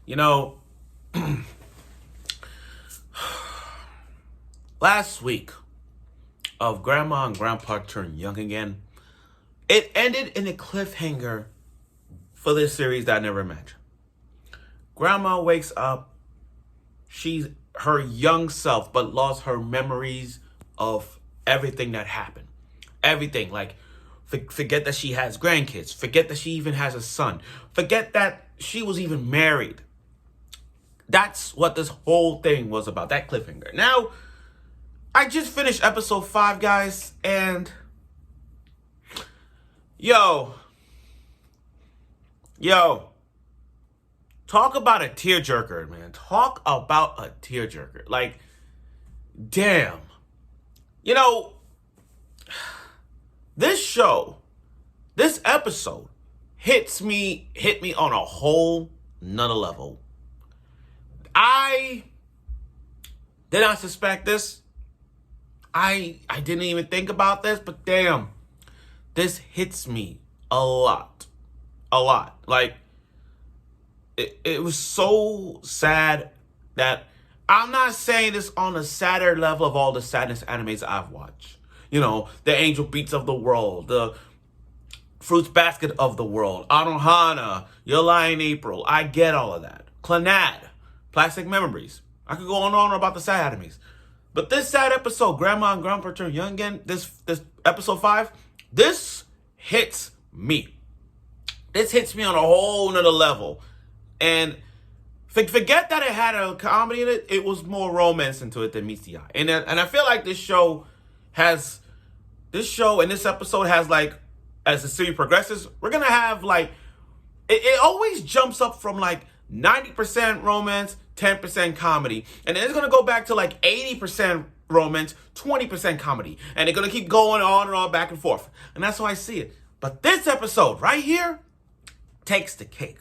You know, last week of Grandma and Grandpa Turn Young Again, it ended in a cliffhanger for this series that I never imagined. Grandma wakes up, she's her young self, but lost her memories of everything that happened. Everything, like, forget that she has grandkids, forget that she even has a son, forget that she was even married. That's what this whole thing was about, that cliffhanger. Now, I just finished episode 5, guys, and yo, talk about a tearjerker, man. Talk about a tearjerker. Like, damn. You know, this episode hit me on a whole nother level. I did not suspect this. I didn't even think about this, but damn, this hits me a lot. A lot. Like, it was so sad that I'm not saying this on a sadder level of all the sadness animes I've watched. You know, the Angel Beats of the world, the Fruits Basket of the world, Anohana, Your Lie in April. I get all of that. Clannad, Plastic Memories. I could go on and on about the sad animes. But this sad episode, Grandma and Grandpa Turn Young Again, this episode 5, this hits me. This hits me on a whole nother level. And forget that it had a comedy in it. It was more romance into it than meets the eye. And I feel like this show and this episode has, like, as the series progresses, we're going to have, like, it always jumps up from, like, 90% romance, 10% comedy. And then it's going to go back to, like, 80% romance, 20% comedy. And they're going to keep going on and on, back and forth. And that's how I see it. But this episode right here takes the cake.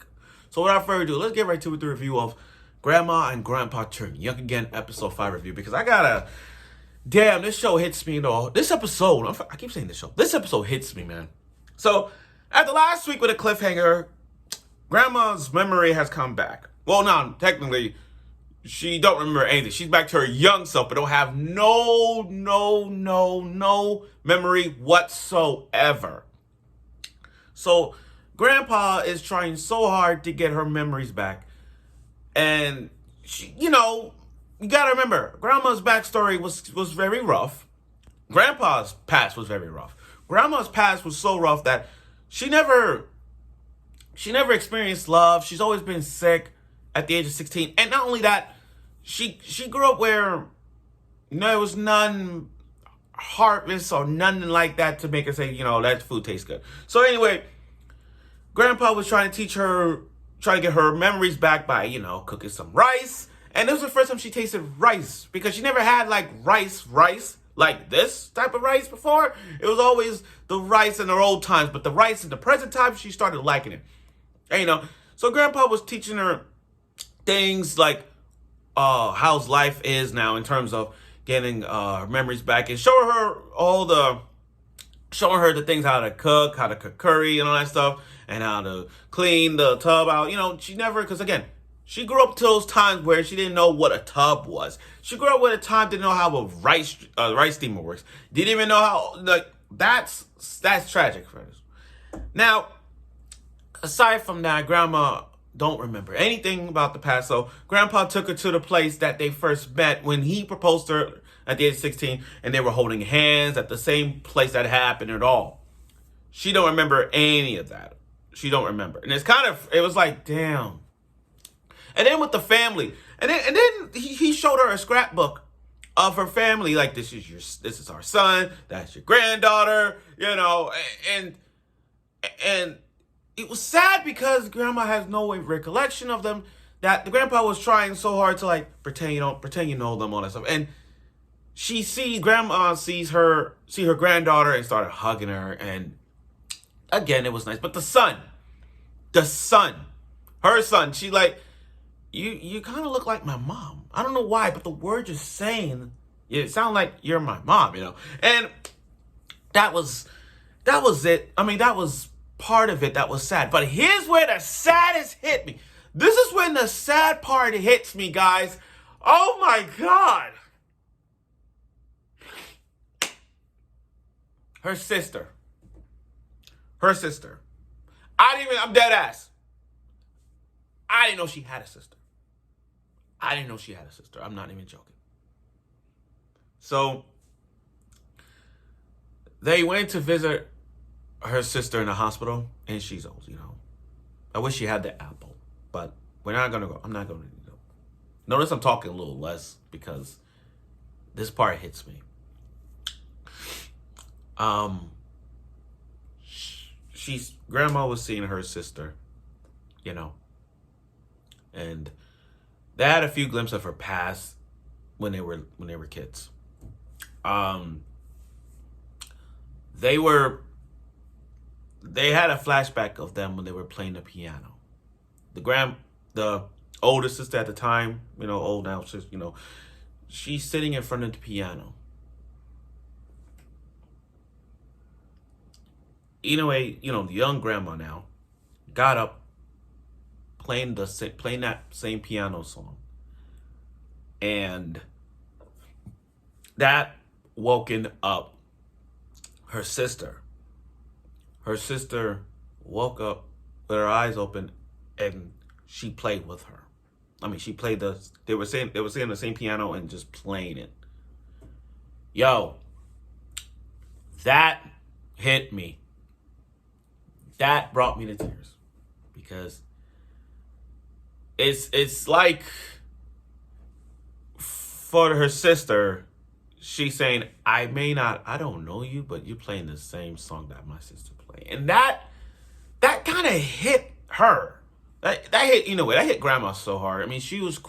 So without further ado, let's get right to the review of Grandma and Grandpa Turn Young Again episode 5 review. Because I gotta... Damn, this show hits me, This episode... I keep saying this show. This episode hits me, man. So, after last week with a cliffhanger, Grandma's memory has come back. Well, no, technically, she don't remember anything. She's back to her young self, but don't have no memory whatsoever. So, Grandpa is trying so hard to get her memories back. And, you gotta remember, Grandma's backstory was very rough. Grandpa's past was very rough. Grandma's past was so rough that she never experienced love. She's always been sick at the age of 16. And not only that, she grew up where, there was none harvest or nothing like that to make her say, that food tastes good. So anyway, Grandpa was trying to get her memories back by, cooking some rice. And this was the first time she tasted rice, because she never had, like, rice, like this type of rice before. It was always the rice in her old times, but the rice in the present time, she started liking it. And, so Grandpa was teaching her things like how's life is now in terms of getting memories back, and showing her the things, how to cook curry and all that stuff, and how to clean the tub out. Because again, she grew up to those times where she didn't know what a tub was. She grew up with a time didn't know how a rice steamer works. Didn't even know how, like, that's tragic for us. Now, aside from that, Grandma don't remember anything about the past. So Grandpa took her to the place that they first met when he proposed to her at the age of 16, and they were holding hands at the same place that happened at all. She don't remember any of that. She don't remember. And it was like, damn. And then with the family, and then he showed her a scrapbook of her family. Like, this is our son, that's your granddaughter, and it was sad because Grandma has no recollection of them. That the Grandpa was trying so hard to, like, pretend you know them, all that stuff. And Grandma see her granddaughter and started hugging her, and again, it was nice. But her son, she like, you kind of look like my mom. I don't know why, but the word you're saying, it sound like you're my mom, And that was it. I mean, that was part of it that was sad. But here's where the saddest hit me. This is when the sad part hits me, guys. Oh my God. Her sister. I'm dead ass. I didn't know she had a sister. I'm not even joking. So they went to visit her sister in the hospital, and she's old, I wish she had the apple, but we're not gonna go. I'm not gonna go. Notice I'm talking a little less because this part hits me. Grandma was seeing her sister, and they had a few glimpses of her past when they were kids. They had a flashback of them when they were playing the piano. The older sister at the time, old now, she's sitting in front of the piano. Anyway, the young grandma now got up, playing that same piano song, and that woken up her sister. Her sister woke up with her eyes open, and she played with her. She played they were saying the same piano and just playing it. Yo, that hit me. That brought me to tears because it's like for her sister, she's saying, I don't know you, but you're playing the same song that my sister played. And that kind of hit her. That hit, that hit grandma so hard. She was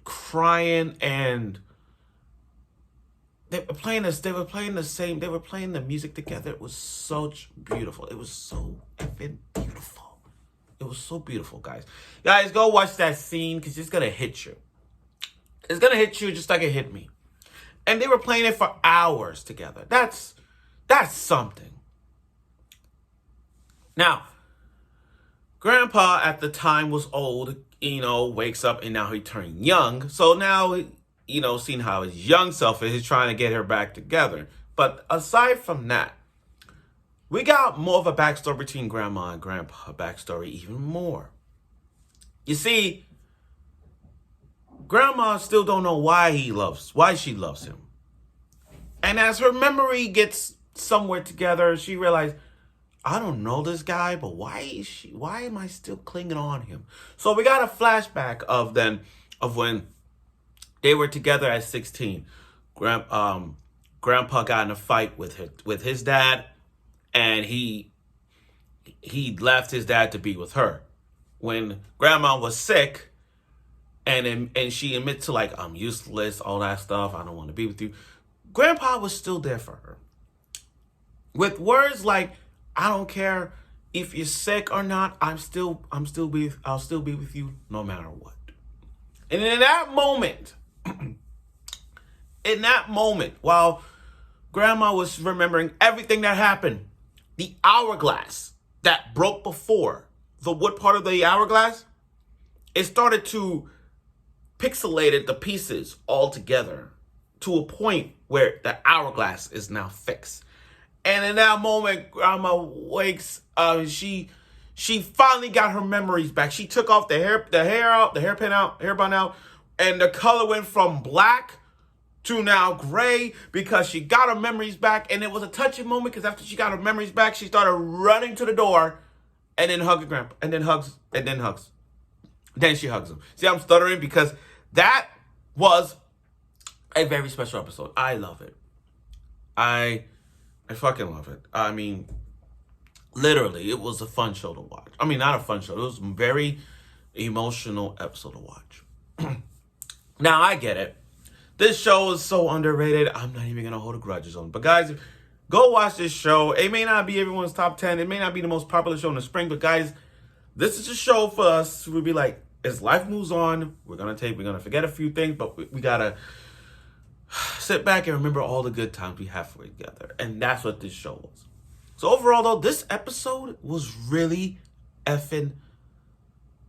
crying, and they were playing the music together. It was so beautiful. It was so effing beautiful. It was so beautiful, guys. Guys, go watch that scene because it's going to hit you. It's going to hit you just like it hit me. And they were playing it for hours together. That's something. Now, Grandpa at the time was old, wakes up and now he turned young. So now, seeing how his young self is, he's trying to get her back together. But aside from that, we got more of a backstory between Grandma and Grandpa, a backstory even more. You see, Grandma still don't know why she loves him. And as her memory gets somewhere together, she realized, I don't know this guy, but why am I still clinging on him? So we got a flashback of when they were together at 16. Grandpa got in a fight with his dad, and he left his dad to be with her. When Grandma was sick, and she admits to I'm useless, all that stuff, I don't want to be with you, Grandpa was still there for her. With words like, I don't care if you're sick or not, I'll still be with you no matter what. And in that moment, while Grandma was remembering everything that happened, the hourglass that broke before, the wood part of the hourglass, it started to pixelate the pieces all together to a point where the hourglass is now fixed. And in that moment, Grandma wakes up. She finally got her memories back. She took off the hairband out, and the color went from black to now gray because she got her memories back. And it was a touching moment because after she got her memories back, she started running to the door and then hugging Grandpa, and then hugs. Then she hugs him. See, I'm stuttering because that was a very special episode. I love it. I fucking love it. Literally, it was a fun show to watch. Not a fun show. It was a very emotional episode to watch. Now, I get it. This show is so underrated. I'm not even going to hold a grudges on it. But guys, go watch this show. It may not be everyone's top 10. It may not be the most popular show in the spring. But guys, this is a show for us. We'll be like, as life moves on, we're going to forget a few things. But we got to sit back and remember all the good times we have together. And that's what this show was. So overall, though, this episode was really effing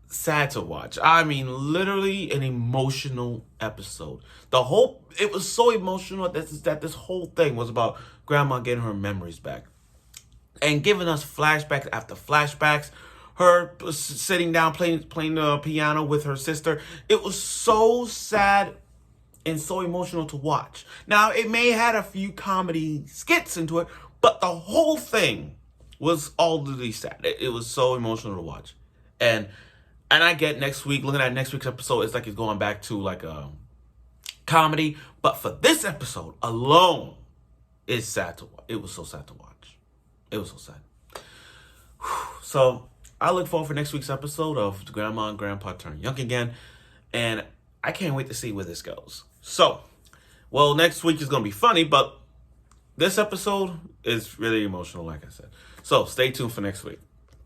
sad to watch. I mean, literally an emotional episode. It was so emotional that this whole thing was about grandma getting her memories back and giving us flashbacks after flashbacks. Her sitting down playing the piano with her sister. It was so sad and so emotional to watch. Now, it may have had a few comedy skits into it, but the whole thing was all really sad. It was so emotional to watch. And I get next week, looking at next week's episode, it's like it's going back to like a comedy. But for this episode alone, it's sad to watch. It was so sad to watch. It was so sad. So I look forward for next week's episode of Grandma and Grandpa Turn Young Again. And I can't wait to see where this goes. So, well, next week is going to be funny, but this episode is really emotional, like I said. So stay tuned for next week.